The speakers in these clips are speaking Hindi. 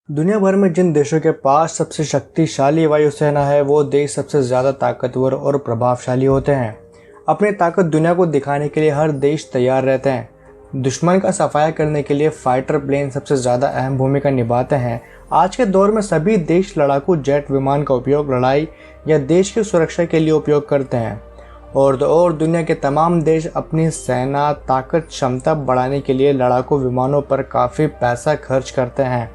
दुनिया भर में जिन देशों के पास सबसे शक्तिशाली वायुसेना है वो देश सबसे ज़्यादा ताकतवर और प्रभावशाली होते हैं। अपनी ताकत दुनिया को दिखाने के लिए हर देश तैयार रहते हैं। दुश्मन का सफाया करने के लिए फाइटर प्लेन सबसे ज़्यादा अहम भूमिका निभाते हैं। आज के दौर में सभी देश लड़ाकू जेट विमान का उपयोग लड़ाई या देश की सुरक्षा के लिए उपयोग करते हैं और दुनिया के तमाम देश अपनी सेना ताकत क्षमता बढ़ाने के लिए लड़ाकू विमानों पर काफ़ी पैसा खर्च करते हैं।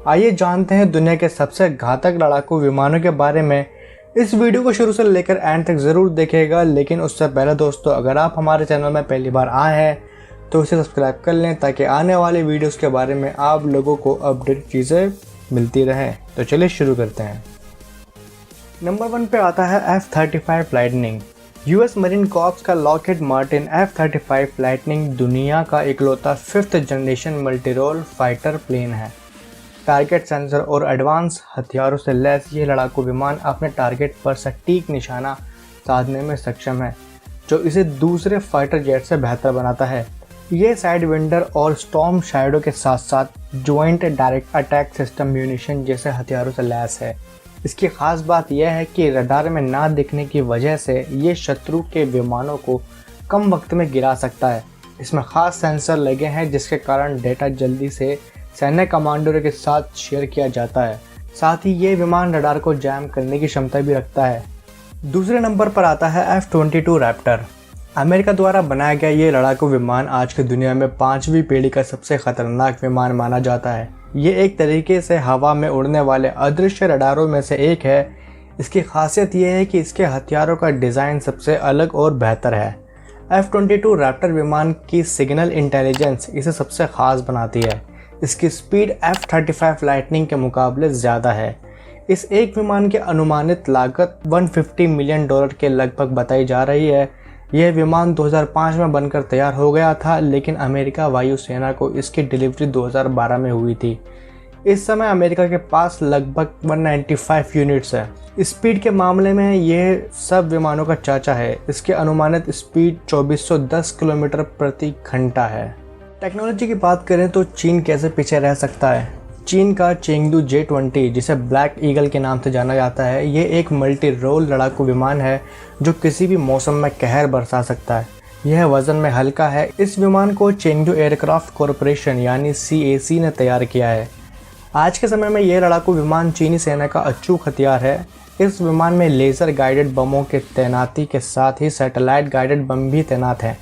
आइए जानते हैं दुनिया के सबसे घातक लड़ाकू विमानों के बारे में। इस वीडियो को शुरू से लेकर एंड तक ज़रूर देखिएगा, लेकिन उससे पहले दोस्तों, अगर आप हमारे चैनल में पहली बार आए हैं तो इसे सब्सक्राइब कर लें ताकि आने वाले वीडियोस के बारे में आप लोगों को अपडेट चीज़ें मिलती रहें। तो चलिए शुरू करते हैं। नंबर 1 पे आता है F-35 Lightning. US Marine Corps का लॉकहीड मार्टिन F-35 लाइटनिंग दुनिया का इकलौता 5th generation multirole fighter plane है। टारगेट सेंसर और एडवांस हथियारों से लैस ये लड़ाकू विमान अपने टारगेट पर सटीक निशाना साधने में सक्षम है, जो इसे दूसरे फाइटर जेट से बेहतर बनाता है। ये साइड विंडर और स्टॉर्म शैडो के साथ साथ joint direct attack system munition जैसे हथियारों से लैस है। इसकी खास बात यह है कि रडार में ना दिखने की वजह से ये शत्रु के विमानों को कम वक्त में गिरा सकता है। इसमें खास सेंसर लगे हैं जिसके कारण डेटा जल्दी से सैन्य कमांडरों के साथ शेयर किया जाता है। साथ ही ये विमान रडार को जैम करने की क्षमता भी रखता है। दूसरे नंबर पर आता है F-22 रैप्टर। अमेरिका द्वारा बनाया गया ये लड़ाकू विमान आज की दुनिया में 5वीं पीढ़ी का सबसे खतरनाक विमान माना जाता है। ये एक तरीके से हवा में उड़ने वाले अदृश्य रडारों में से एक है। इसकी खासियत यह है कि इसके हथियारों का डिज़ाइन सबसे अलग और बेहतर है। F-22 रैप्टर विमान की सिग्नल इंटेलिजेंस इसे सबसे खास बनाती है। इसकी स्पीड F-35 लाइटनिंग के मुकाबले ज़्यादा है। इस एक विमान की अनुमानित लागत $150 मिलियन के लगभग बताई जा रही है। यह विमान 2005 में बनकर तैयार हो गया था, लेकिन अमेरिका वायुसेना को इसकी डिलीवरी 2012 में हुई थी। इस समय अमेरिका के पास लगभग 195 यूनिट्स है। स्पीड के मामले में यह सब विमानों का चाचा है। इसकी अनुमानित स्पीड 2410 किलोमीटर प्रति घंटा है। टेक्नोलॉजी की बात करें तो चीन कैसे पीछे रह सकता है। चीन का चेंगडू J-20, जिसे ब्लैक ईगल के नाम से जाना जाता है, ये एक मल्टी रोल लड़ाकू विमान है जो किसी भी मौसम में कहर बरसा सकता है। यह वजन में हल्का है। इस विमान को चेंगडू एयरक्राफ्ट कॉरपोरेशन यानी CAC ने तैयार किया है। आज के समय में यह लड़ाकू विमान चीनी सेना का अचूक हथियार है। इस विमान में लेज़र गाइडेड बमों के तैनाती के साथ ही सैटेलाइट गाइडेड बम भी तैनात हैं।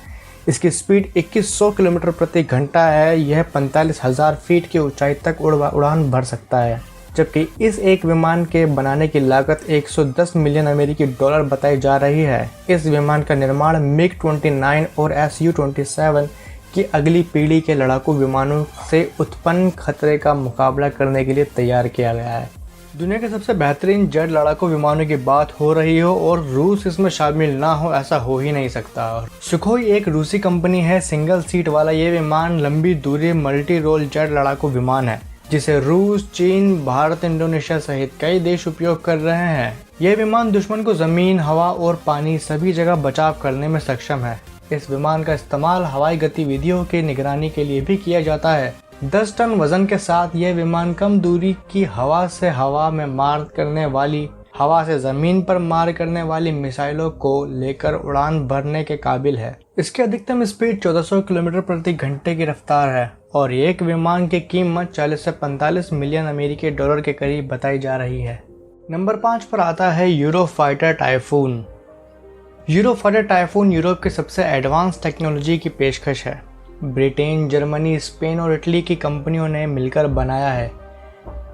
इसकी स्पीड 2100 किलोमीटर प्रति घंटा है। यह 45,000 फीट की ऊंचाई तक उड़ान भर सकता है, जबकि इस एक विमान के बनाने की लागत $110 मिलियन अमेरिकी बताई जा रही है। इस विमान का निर्माण MiG-29 और Su-27 की अगली पीढ़ी के लड़ाकू विमानों से उत्पन्न खतरे का मुकाबला करने के लिए तैयार किया गया है। दुनिया के सबसे बेहतरीन जेट लड़ाकू विमानों की बात हो रही हो और रूस इसमें शामिल ना हो, ऐसा हो ही नहीं सकता। सुखोई एक रूसी कंपनी है। सिंगल सीट वाला ये विमान लंबी दूरी मल्टी रोल जेट लड़ाकू विमान है, जिसे रूस, चीन, भारत, इंडोनेशिया सहित कई देश उपयोग कर रहे हैं। यह विमान दुश्मन को जमीन, हवा और पानी सभी जगह बचाव करने में सक्षम है। इस विमान का इस्तेमाल हवाई गतिविधियों की निगरानी के लिए भी किया जाता है। 10 टन वजन के साथ यह विमान कम दूरी की हवा से हवा में मार करने वाली, हवा से जमीन पर मार करने वाली मिसाइलों को लेकर उड़ान भरने के काबिल है। इसकी अधिकतम स्पीड 1400 किलोमीटर प्रति घंटे की रफ्तार है और एक विमान की कीमत 40 से 45 मिलियन अमेरिकी डॉलर के करीब बताई जा रही है। नंबर 5 पर आता है Eurofighter typhoon. Eurofighter typhoon Europe की सबसे एडवांस टेक्नोलॉजी की पेशकश है। ब्रिटेन, जर्मनी, स्पेन और इटली की कंपनियों ने मिलकर बनाया है।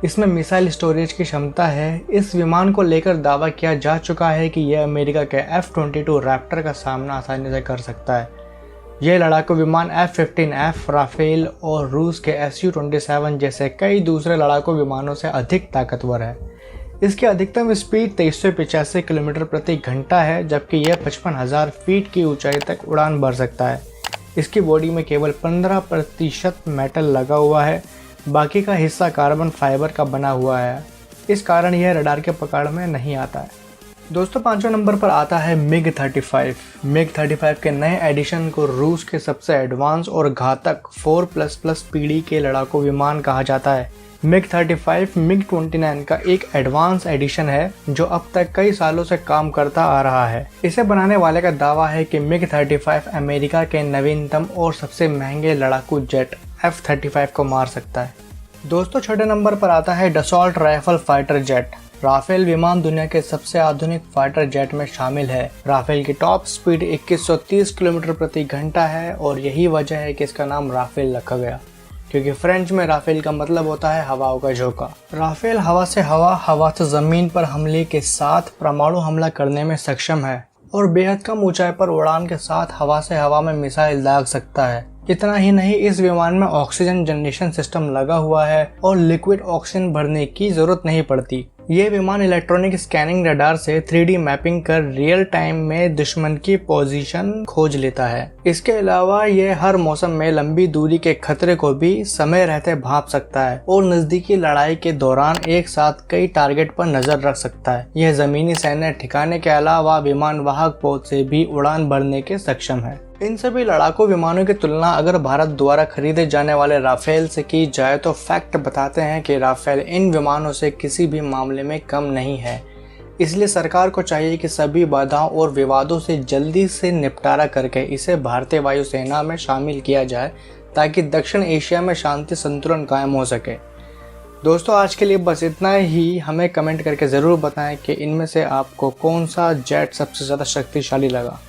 इसमें मिसाइल स्टोरेज की क्षमता है। इस विमान को लेकर दावा किया जा चुका है कि यह अमेरिका के F-22 रैप्टर का सामना आसानी से कर सकता है। यह लड़ाकू विमान F-15F, राफेल और रूस के Su-27 जैसे कई दूसरे लड़ाकू विमानों से अधिक ताकतवर है। इसकी अधिकतम स्पीड 2385 किलोमीटर प्रति घंटा है, जबकि यह 55,000 फीट की ऊंचाई तक उड़ान भर सकता है। इसकी बॉडी में केवल 15% मेटल लगा हुआ है, बाकी का हिस्सा कार्बन फाइबर का बना हुआ है। इस कारण यह रडार के पकड़ में नहीं आता है। दोस्तों 5वें नंबर पर आता है मिग 35। मिग 35 के नए एडिशन को रूस के सबसे एडवांस और घातक 4++ पीढ़ी के लड़ाकू विमान कहा जाता है। मिग 35 मिग 29 का एक एडवांस एडिशन है जो अब तक कई सालों से काम करता आ रहा है। इसे बनाने वाले का दावा है कि मिग 35 अमेरिका के नवीनतम और सबसे महंगे लड़ाकू जेट F-35 को मार सकता है। दोस्तों 6वें नंबर पर आता है Dassault Rafale fighter jet. Rafale विमान दुनिया के सबसे आधुनिक फाइटर जेट में शामिल है। राफेल की टॉप स्पीड 2130 किलोमीटर प्रति घंटा है और यही वजह है कि इसका नाम राफेल रखा गया, क्योंकि फ्रेंच में राफेल का मतलब होता है हवाओं का झोंका। राफेल हवा से हवा, हवा से जमीन पर हमले के साथ परमाणु हमला करने में सक्षम है और बेहद कम ऊंचाई पर उड़ान के साथ हवा से हवा में मिसाइल दाग सकता है। इतना ही नहीं, इस विमान में ऑक्सीजन जनरेशन सिस्टम लगा हुआ है और लिक्विड ऑक्सीजन भरने की जरूरत नहीं पड़ती। ये विमान इलेक्ट्रॉनिक स्कैनिंग रडार से 3D मैपिंग कर रियल टाइम में दुश्मन की पोजीशन खोज लेता है। इसके अलावा ये हर मौसम में लंबी दूरी के खतरे को भी समय रहते भांप सकता है और नजदीकी लड़ाई के दौरान एक साथ कई टारगेट पर नजर रख सकता है। यह जमीनी सैन्य ठिकाने के अलावा विमान वाहक पोत से भी उड़ान भरने के सक्षम है। इन सभी लड़ाकू विमानों की तुलना अगर भारत द्वारा खरीदे जाने वाले राफेल से की जाए तो फैक्ट बताते हैं कि राफेल इन विमानों से किसी भी मामले में कम नहीं है। इसलिए सरकार को चाहिए कि सभी बाधाओं और विवादों से जल्दी से निपटारा करके इसे भारतीय वायुसेना में शामिल किया जाए ताकि दक्षिण एशिया में शांति संतुलन कायम हो सके। दोस्तों आज के लिए बस इतना ही। हमें कमेंट करके ज़रूर बताएं कि इनमें से आपको कौन सा जेट सबसे ज़्यादा शक्तिशाली लगा।